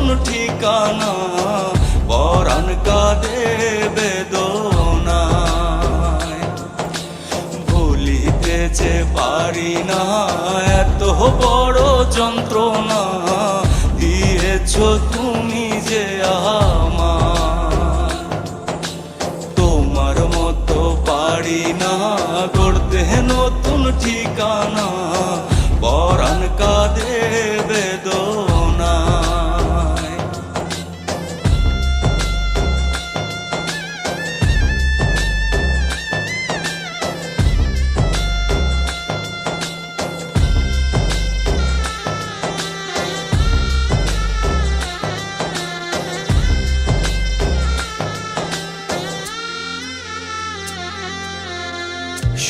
নতুন ঠিকানা, পরাণ কাঁদে বেদনায়। ভুলিতে যে পারি না এত বড় যন্ত্রণা দিয়েছো তুমি যে আমায়। তোমার মতো পারি না গড়তে নতুন ঠিকানা, পরাণ কাঁদে বেদনায়।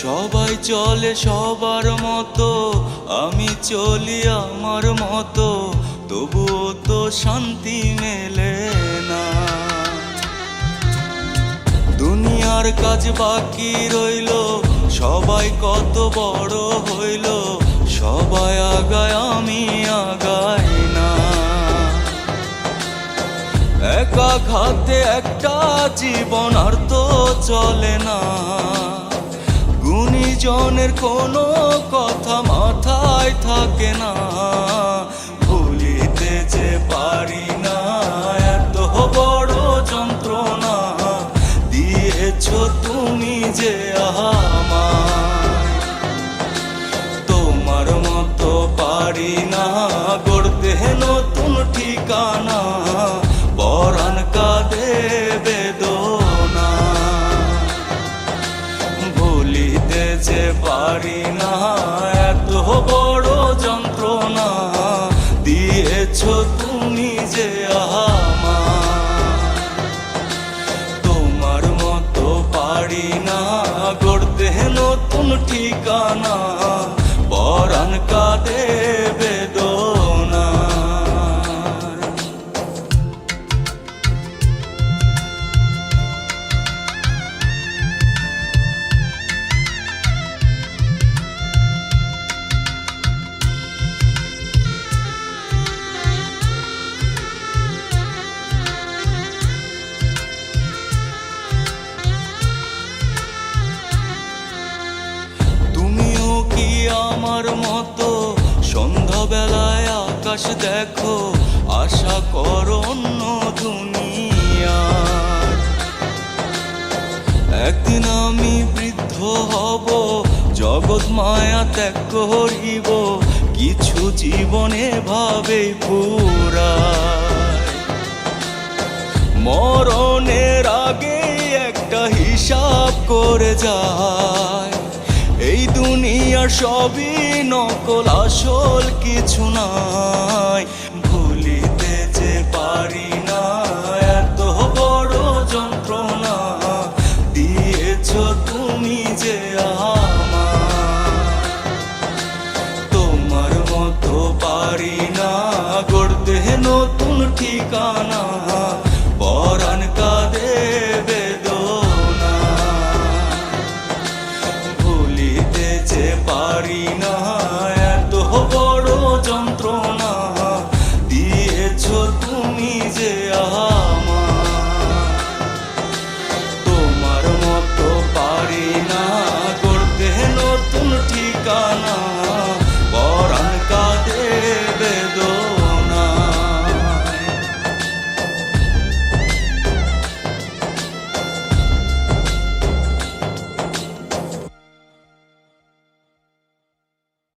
সবাই চলে সবার মতো, আমি চলি আমার মতো, তবুও তো শান্তি মেলে না। দুনিয়ার কাজ বাকি রইল, সবাই কত বড় হইল, সবাই আগায় আমি আগাই না। একা ঘাতে একটা জীবন আর তো চলে না, গুণীজনের কোনো কথা মাথায় থাকে না। ভুলিতে যে পারি না এত বড় যন্ত্রণা দিয়েছো তুমি যে আমায়। তোমার মতো পারি না গড়তে নতুন ঠিকানা, পরাণ কাঁদে বেদনা। ভুলিতে যে পারি না এত বড় যন্ত্রণা দিয়েছো তুমি যে আমায়। তোমার মতো পারি না গড়তে নতুন ঠিকানা, পরাণ কাঁদে বেদনা। আমার মতো সন্ধ্যাবেলায় আকাশ দেখো, আশা করো অন্য দুনিয়ায়। একদিন আমি বৃদ্ধ হব, জগৎ মায়া ত্যাগ করিব, কিছু জীবনে ভাবে পুরায়। মরণের আগে একটা হিসাব করে যায়, এই দুনিয়ার সবই নকল, আসল কিছু নাই। ভুলিতে যে পারি না এত বড় যন্ত্রণা দিয়েছো তুমি যে আমায়। তোমার মতো পারি না গড়তে নতুন ঠিকানা, পরাণ